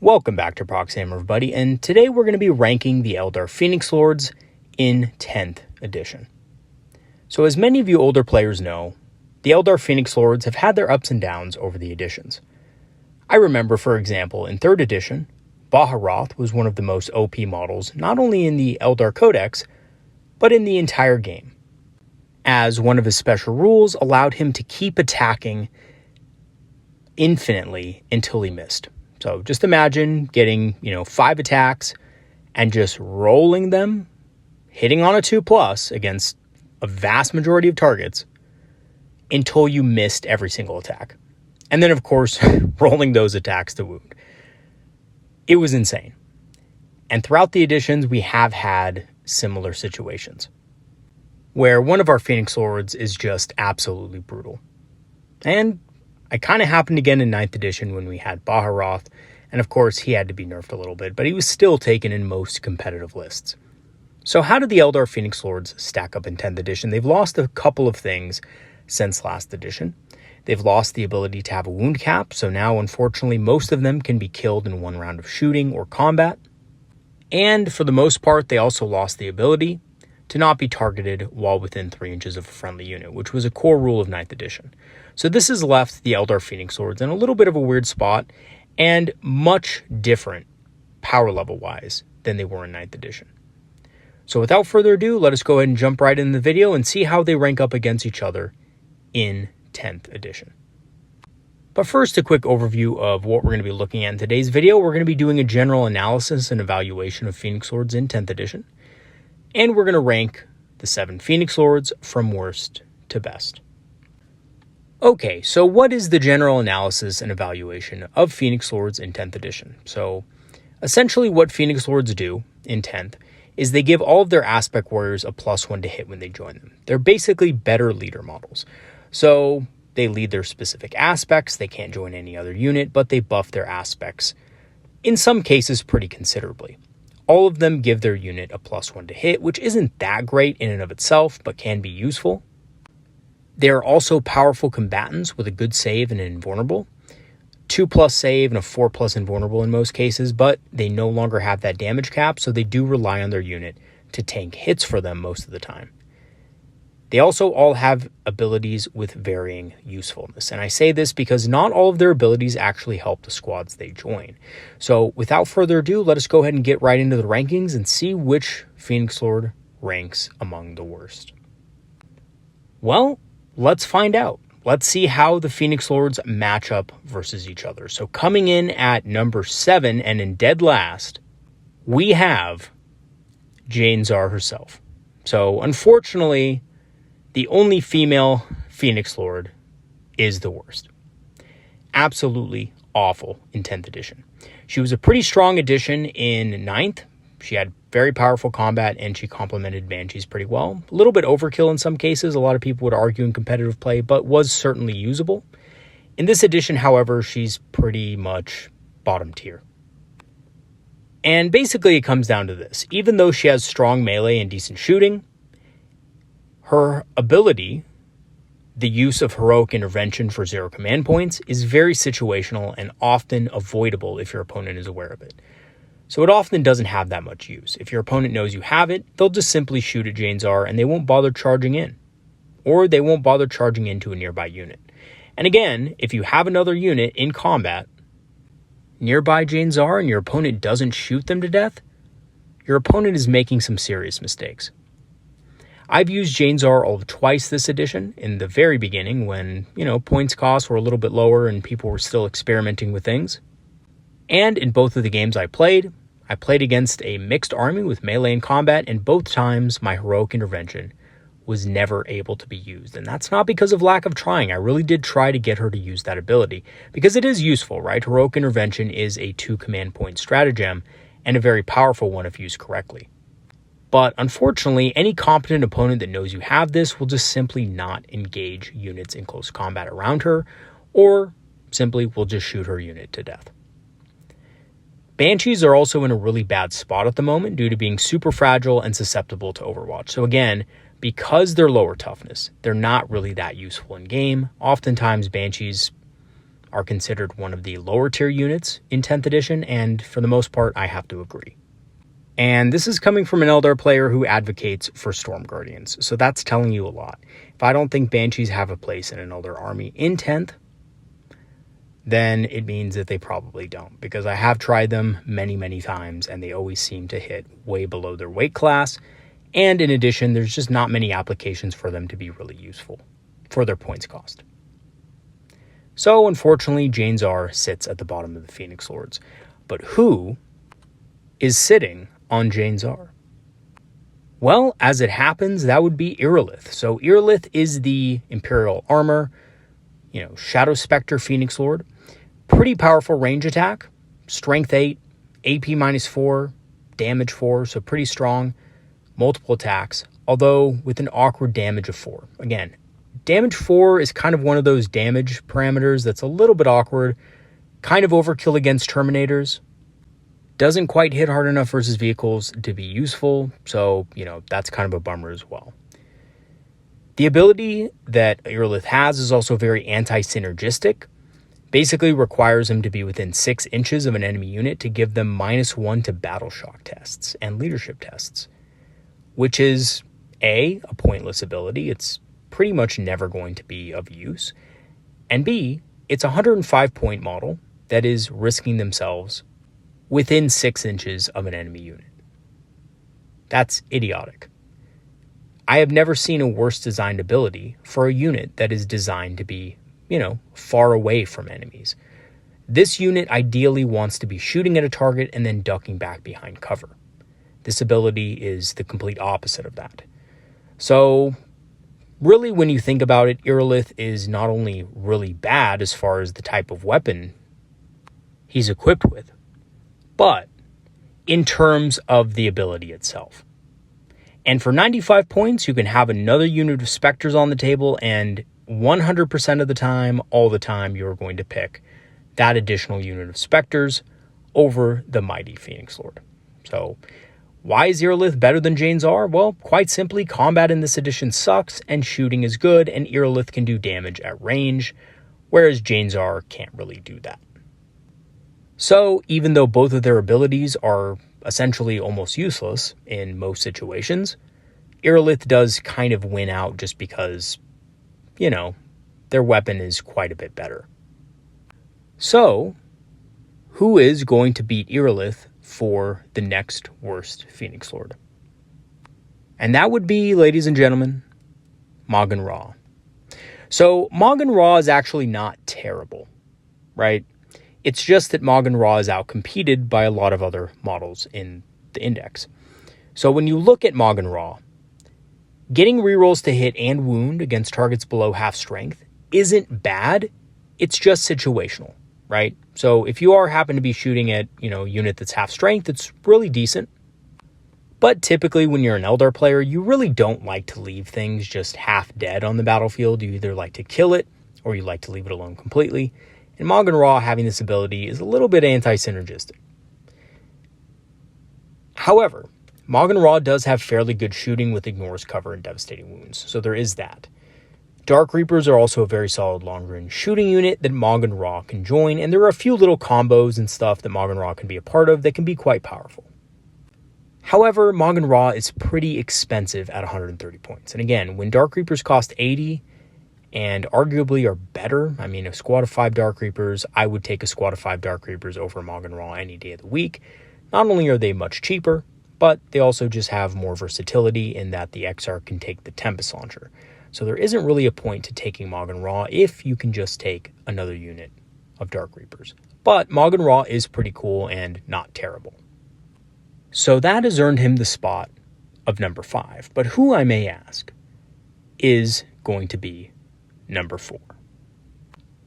Welcome back to Proxy, everybody, and today we're going to be ranking the Eldar Phoenix Lords in 10th edition. So as many of you older players know, the Eldar Phoenix Lords have had their ups and downs over the editions. I remember, for example, in 3rd edition, Bajaro was one of the most OP models, not only in the Eldar Codex, but in the entire game, as one of his special rules allowed him to keep attacking infinitely until he missed. So just imagine getting, 5 attacks and just rolling them, hitting on a 2+ against a vast majority of targets until you missed every single attack. And then, of course, rolling those attacks to wound. It was insane. And throughout the editions, we have had similar situations where one of our Phoenix Lords is just absolutely brutal. And I kind of happened again in 9th edition when we had Bajaro, and of course he had to be nerfed a little bit, but he was still taken in most competitive lists. So how did the Eldar Phoenix Lords stack up in 10th edition? They've lost a couple of things since last edition. They've lost the ability to have a wound cap, so now unfortunately most of them can be killed in one round of shooting or combat. And for the most part, they also lost the ability to not be targeted while within 3 inches of a friendly unit, which was a core rule of 9th edition. So this has left the Eldar Phoenix Lords in a little bit of a weird spot and much different power level wise than they were in 9th edition. So without further ado, let us go ahead and jump right into the video and see how they rank up against each other in 10th edition. But first, a quick overview of what we're going to be looking at in today's video. We're going to be doing a general analysis and evaluation of Phoenix Lords in 10th edition. And we're going to rank the 7 Phoenix Lords from worst to best. Okay, so what is the general analysis and evaluation of Phoenix Lords in 10th edition? So essentially what Phoenix Lords do in 10th is they give all of their aspect warriors a +1 to hit when they join them. They're basically better leader models. So they lead their specific aspects, they can't join any other unit, but they buff their aspects, in some cases pretty considerably. All of them give their unit a +1 to hit, which isn't that great in and of itself, but can be useful. They are also powerful combatants with a good save and an invulnerable. 2+ save and a 4+ invulnerable in most cases, but they no longer have that damage cap, so they do rely on their unit to tank hits for them most of the time. They also all have abilities with varying usefulness. And I say this because not all of their abilities actually help the squads they join. So without further ado, let us go ahead and get right into the rankings and see which Phoenix Lord ranks among the worst. Well, let's find out. Let's see how the Phoenix Lords match up versus each other. So coming in at number 7 and in dead last, we have Janar herself. So unfortunately, the only female Phoenix Lord is the worst. Absolutely awful in 10th edition. She was a pretty strong addition in 9th. She had very powerful combat and she complemented Banshees pretty well. A little bit overkill in some cases, a lot of people would argue in competitive play, but was certainly usable. In this edition, however, she's pretty much bottom tier. And basically it comes down to this. Even though she has strong melee and decent shooting, her ability, the use of heroic intervention for 0 command points, is very situational and often avoidable if your opponent is aware of it. So it often doesn't have that much use. If your opponent knows you have it, they'll just simply shoot at Janar and they won't bother charging in. Or they won't bother charging into a nearby unit. And again, if you have another unit in combat nearby Janar and your opponent doesn't shoot them to death, your opponent is making some serious mistakes. I've used Janar all of twice this edition in the very beginning when, points costs were a little bit lower and people were still experimenting with things. And in both of the games I played against a mixed army with melee and combat, and both times my heroic intervention was never able to be used. And that's not because of lack of trying. I really did try to get her to use that ability because it is useful, right? Heroic intervention is a 2 command point stratagem and a very powerful one if used correctly. But unfortunately, any competent opponent that knows you have this will just simply not engage units in close combat around her, or simply will just shoot her unit to death. Banshees are also in a really bad spot at the moment due to being super fragile and susceptible to Overwatch. So again, because they're lower toughness, they're not really that useful in game. Oftentimes, Banshees are considered one of the lower tier units in 10th edition, and for the most part, I have to agree. And this is coming from an Eldar player who advocates for Storm Guardians, so that's telling you a lot. If I don't think Banshees have a place in an Eldar army in 10th, then it means that they probably don't, because I have tried them many, many times, and they always seem to hit way below their weight class, and in addition, there's just not many applications for them to be really useful for their points cost. So, unfortunately, Janar sits at the bottom of the Phoenix Lords. But who is sitting on Janar? Well, as it happens, that would be Earith. So Earith is the Imperial Armor, Shadow Spectre Phoenix Lord. Pretty powerful range attack. Strength 8, AP -4, damage 4, so pretty strong. Multiple attacks, although with an awkward damage of 4. Again, damage 4 is kind of one of those damage parameters that's a little bit awkward. Kind of overkill against Terminators. Doesn't quite hit hard enough versus vehicles to be useful, so, that's kind of a bummer as well. The ability that Earith has is also very anti-synergistic. Basically requires him to be within 6 inches of an enemy unit to give them -1 to battle shock tests and leadership tests, which is A, a pointless ability. It's pretty much never going to be of use. And B, it's a 105 point model that is risking themselves within 6 inches of an enemy unit. That's idiotic. I have never seen a worse designed ability for a unit that is designed to be, far away from enemies. This unit ideally wants to be shooting at a target and then ducking back behind cover. This ability is the complete opposite of that. So, really, when you think about it, Earith is not only really bad as far as the type of weapon he's equipped with, but in terms of the ability itself. And for 95 points, you can have another unit of Spectres on the table, and 100% of the time, all the time, you're going to pick that additional unit of Spectres over the mighty Phoenix Lord. So, why is Earith better than Janar? Well, quite simply, combat in this edition sucks, and shooting is good, and Earith can do damage at range, whereas Janar can't really do that. So, even though both of their abilities are essentially almost useless in most situations, Earith does kind of win out just because, their weapon is quite a bit better. So, who is going to beat Earith for the next worst Phoenix Lord? And that would be, ladies and gentlemen, Maan Raw. So, Maan Raw is actually not terrible, right? It's just that Maan Raw is outcompeted by a lot of other models in the index. So when you look at Maan Raw, getting rerolls to hit and wound against targets below half strength isn't bad. It's just situational, right? So if you happen to be shooting at, a unit that's half strength, it's really decent. But typically when you're an Eldar player, you really don't like to leave things just half dead on the battlefield. You either like to kill it or you like to leave it alone completely. And Maan Raw having this ability is a little bit anti-synergistic. However, Maan Raw does have fairly good shooting with ignores cover and devastating wounds, so there is that. Dark Reapers are also a very solid long-range shooting unit that Maan Raw can join, and there are a few little combos and stuff that Maan Raw can be a part of that can be quite powerful. However, Maan Raw is pretty expensive at 130 points. And again, when Dark Reapers cost 80 and arguably are better, a squad of 5 Dark Reapers, I would take a squad of 5 Dark Reapers over Maan Raw any day of the week. Not only are they much cheaper, but they also just have more versatility in that the XR can take the Tempest Launcher. So there isn't really a point to taking Maan Raw if you can just take another unit of Dark Reapers. But Maan Raw is pretty cool and not terrible. So that has earned him the spot of number 5. But who, I may ask, is going to be number 4?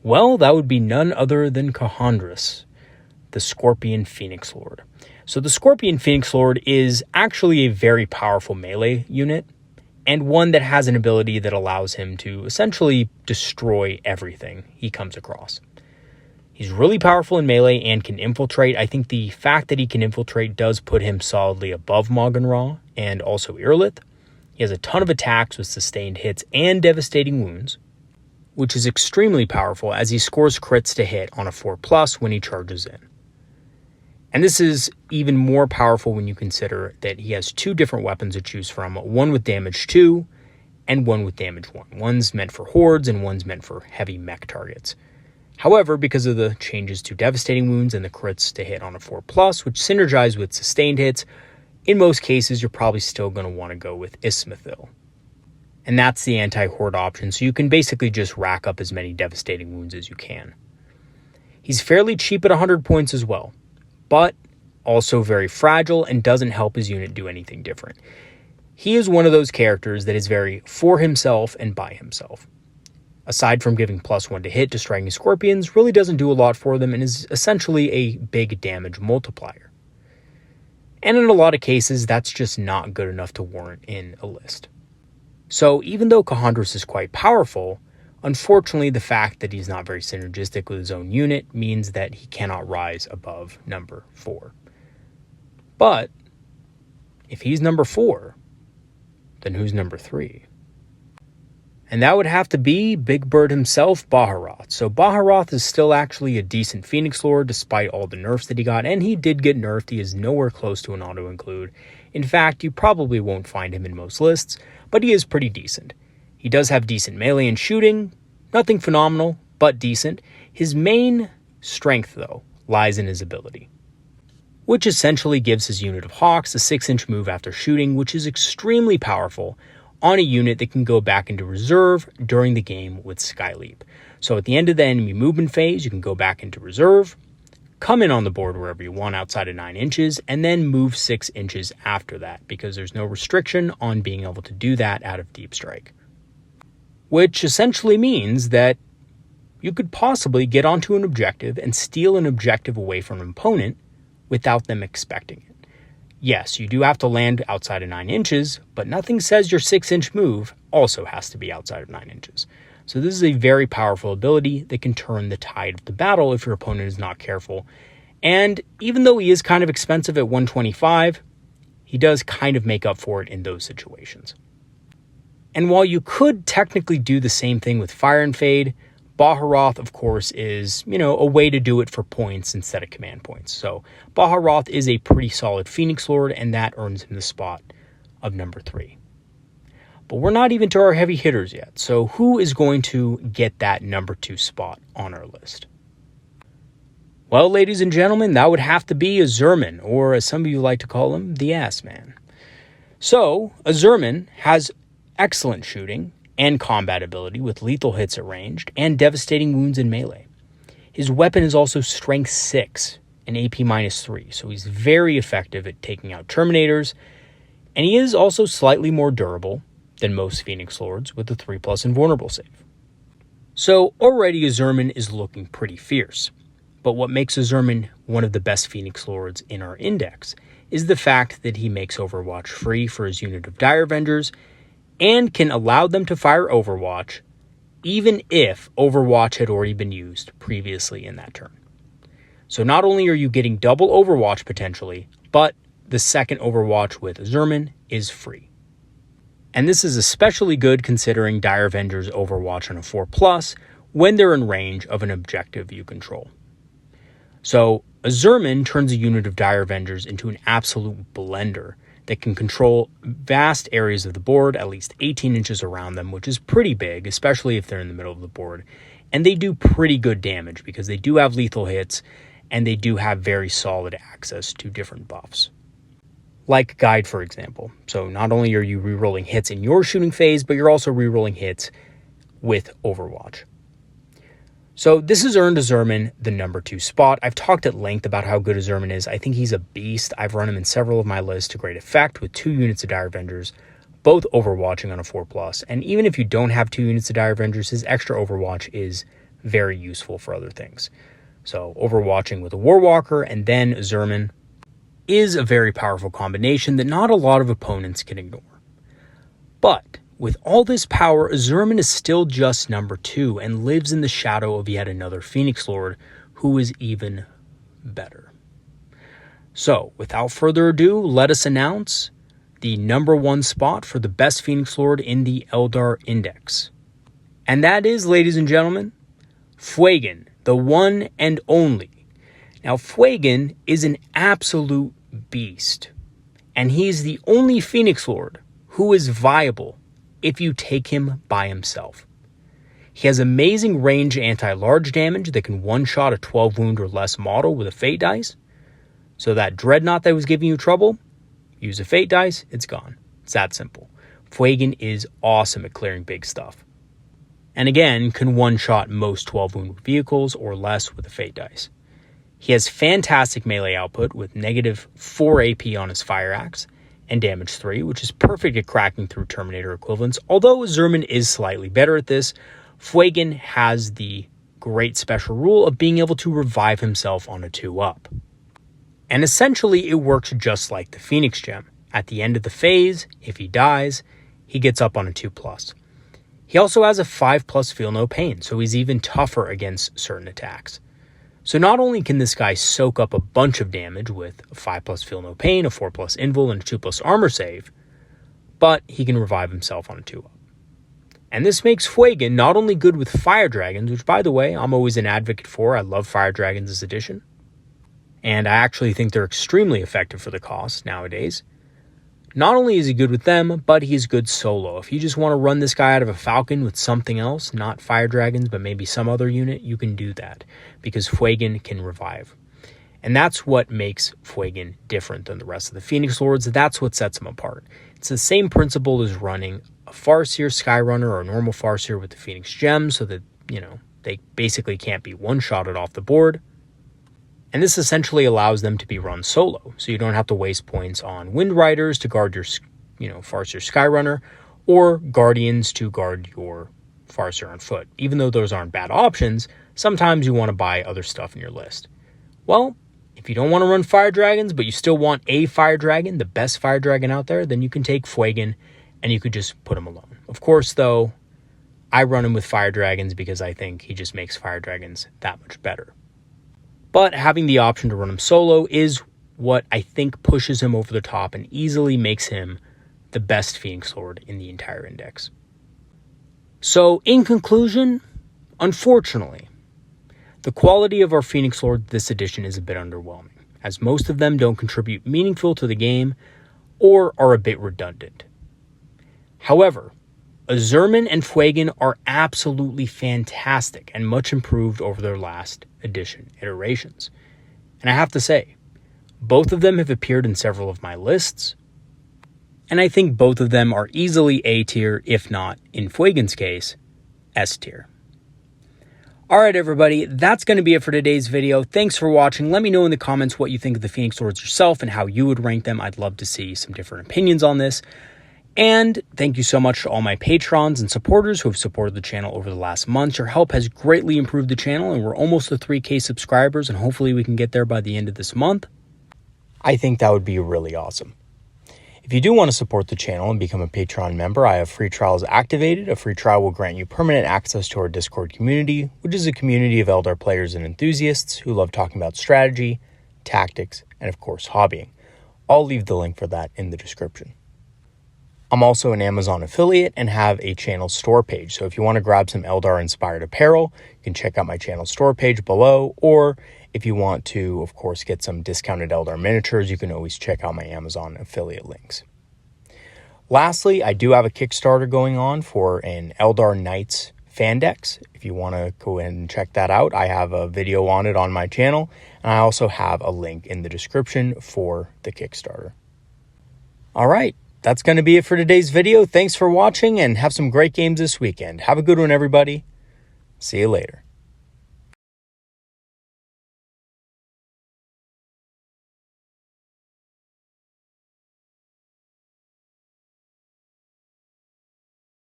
Well, that would be none other than Kahandras, the Scorpion Phoenix Lord. So the Scorpion Phoenix Lord is actually a very powerful melee unit, and one that has an ability that allows him to essentially destroy everything he comes across. He's really powerful in melee and can infiltrate. I think the fact that he can infiltrate does put him solidly above Maan Raw and also Earith. He has a ton of attacks with sustained hits and devastating wounds. which is extremely powerful as he scores crits to hit on a 4+ when he charges in. And this is even more powerful when you consider that he has 2 different weapons to choose from, one with damage 2 and one with damage 1. One's meant for hordes and one's meant for heavy mech targets. However, because of the changes to devastating wounds and the crits to hit on a 4+, which synergize with sustained hits, in most cases you're probably still going to want to go with Ismathil. And that's the anti-horde option, so you can basically just rack up as many devastating wounds as you can. He's fairly cheap at 100 points as well, but also very fragile and doesn't help his unit do anything different. He is one of those characters that is very for himself and by himself. Aside from giving +1 to hit to striking scorpions, really doesn't do a lot for them and is essentially a big damage multiplier. And in a lot of cases, that's just not good enough to warrant in a list. So even though Kahandros is quite powerful, unfortunately the fact that he's not very synergistic with his own unit means that he cannot rise above number 4. But if he's number 4, then who's number 3? And that would have to be Big Bird himself, Baharoth. So Baharoth is still actually a decent Phoenix Lord despite all the nerfs that he got, and he did get nerfed. He is nowhere close to an auto-include. In fact, you probably won't find him in most lists, but he is pretty decent. He does have decent melee and shooting, nothing phenomenal, but decent. His main strength, though, lies in his ability, which essentially gives his unit of Hawks a 6-inch move after shooting, which is extremely powerful on a unit that can go back into reserve during the game with Skyleap. So at the end of the enemy movement phase, you can go back into reserve, come in on the board wherever you want outside of 9 inches, and then move 6 inches after that, because there's no restriction on being able to do that out of Deep Strike. Which essentially means that you could possibly get onto an objective and steal an objective away from an opponent without them expecting it. Yes, you do have to land outside of 9 inches, but nothing says your 6-inch move also has to be outside of 9 inches. So this is a very powerful ability that can turn the tide of the battle if your opponent is not careful. And even though he is kind of expensive at 125, he does kind of make up for it in those situations. And while you could technically do the same thing with Fire and Fade, Baharoth, of course, is, a way to do it for points instead of command points. So Baharoth is a pretty solid Phoenix Lord, and that earns him the spot of number 3. But we're not even to our heavy hitters yet. So who is going to get that number 2 spot on our list? Well, ladies and gentlemen, that would have to be a Zurman, or as some of you like to call him, the Ass Man. So a Zurman has excellent shooting and combat ability with lethal hits at ranged and devastating wounds in melee. His weapon is also strength 6 and AP -3, so he's very effective at taking out Terminators, and he is also slightly more durable than most Phoenix Lords with the 3+ invulnerable save. So already a Zurman is looking pretty fierce, but what makes a Zurman one of the best Phoenix Lords in our index is the fact that he makes Overwatch free for his unit of Dire Avengers and can allow them to fire Overwatch even if Overwatch had already been used previously in that turn. So not only are you getting double Overwatch potentially, but the second Overwatch with Zurman is free. And this is especially good considering Dire Avengers Overwatch on a 4+ when they're in range of an objective you control. So a Zurman turns a unit of Dire Avengers into an absolute blender that can control vast areas of the board, at least 18 inches around them, which is pretty big, especially if they're in the middle of the board. And they do pretty good damage because they do have lethal hits and they do have very solid access to different buffs. Like Guide, for example. So not only are you rerolling hits in your shooting phase, but you're also rerolling hits with Overwatch. So this has earned a Zurman the number 2 spot. I've talked at length about how good a Zurman is. I think he's a beast. I've run him in several of my lists to great effect with 2 units of Dire Avengers, both Overwatching on a 4+. And even if you don't have 2 units of Dire Avengers, his extra Overwatch is very useful for other things. So Overwatching with a Warwalker and then a Zurman is a very powerful combination that not a lot of opponents can ignore. But with all this power, Zurman is still just number 2 and lives in the shadow of yet another Phoenix Lord who is even better. So, without further ado, let us announce the number 1 spot for the best Phoenix Lord in the Eldar Index. And that is, ladies and gentlemen, Fagen, the one and only. Now, Fagen is an absolute beast, and he's the only Phoenix Lord who is viable if you take him by himself. He has amazing range anti-large damage that can one-shot a 12 wound or less model with a Fate dice. So that Dreadnought that was giving you trouble, use a Fate dice, it's gone. It's that simple. Fagen is awesome at clearing big stuff. And again, can one-shot most 12 wound vehicles or less with a Fate dice. He has fantastic melee output with -4 AP on his Fire Axe and damage 3, which is perfect at cracking through Terminator equivalents. Although Zurman is slightly better at this, Fagen has the great special rule of being able to revive himself on a 2-up. And essentially it works just like the Phoenix Gem. At the end of the phase, if he dies, he gets up on a 2+. He also has a 5+ Feel No Pain, so he's even tougher against certain attacks. So not only can this guy soak up a bunch of damage with a 5+ Feel No Pain, a 4+ Invul, and a 2+ Armor save, but he can revive himself on a 2-up. And this makes Fagen not only good with Fire Dragons, which by the way, I'm always an advocate for. I love Fire Dragons as addition. And I actually think they're extremely effective for the cost nowadays. Not only is he good with them, but he's good solo. If you just want to run this guy out of a Falcon with something else, not Fire Dragons, but maybe some other unit, you can do that because Fagen can revive. And that's what makes Fagen different than the rest of the Phoenix Lords. That's what sets him apart. It's the same principle as running a Farseer Skyrunner or a normal Farseer with the Phoenix Gem so that, they basically can't be one-shotted off the board. And this essentially allows them to be run solo, so you don't have to waste points on Wind Riders to guard your, Farseer Skyrunner, or Guardians to guard your Farseer on foot. Even though those aren't bad options, sometimes you want to buy other stuff in your list. Well, if you don't want to run Fire Dragons, but you still want a Fire Dragon, the best Fire Dragon out there, then you can take Fagen, and you could just put him alone. Of course, though, I run him with Fire Dragons because I think he just makes Fire Dragons that much better. But having the option to run him solo is what I think pushes him over the top and easily makes him the best Phoenix Lord in the entire index. So, in conclusion, unfortunately, the quality of our Phoenix Lord this edition is a bit underwhelming, as most of them don't contribute meaningful to the game or are a bit redundant. However, Zurman and Fagen are absolutely fantastic and much improved over their last edition iterations. And I have to say, both of them have appeared in several of my lists, and I think both of them are easily A tier, if not, in Fagen's case, S tier. Alright everybody, that's going to be it for today's video. Thanks for watching. Let me know in the comments what you think of the Phoenix Lords yourself and how you would rank them. I'd love to see some different opinions on this. And thank you so much to all my patrons and supporters who have supported the channel over the last months. Your help has greatly improved the channel, and we're almost to 3K subscribers, and hopefully we can get there by the end of this month. I think that would be really awesome. If you do want to support the channel and become a Patreon member, I have free trials activated. A free trial will grant you permanent access to our Discord community, which is a community of Eldar players and enthusiasts who love talking about strategy, tactics, and of course hobbying. I'll leave the link for that in the description. I'm also an Amazon affiliate and have a channel store page. So if you want to grab some Eldar-inspired apparel, you can check out my channel store page below. Or if you want to, of course, get some discounted Eldar miniatures, you can always check out my Amazon affiliate links. Lastly, I do have a Kickstarter going on for an Eldar Knights fan decks. If you want to go ahead and check that out, I have a video on it on my channel. And I also have a link in the description for the Kickstarter. All right. That's going to be it for today's video. Thanks for watching and have some great games this weekend. Have a good one, everybody. See you later.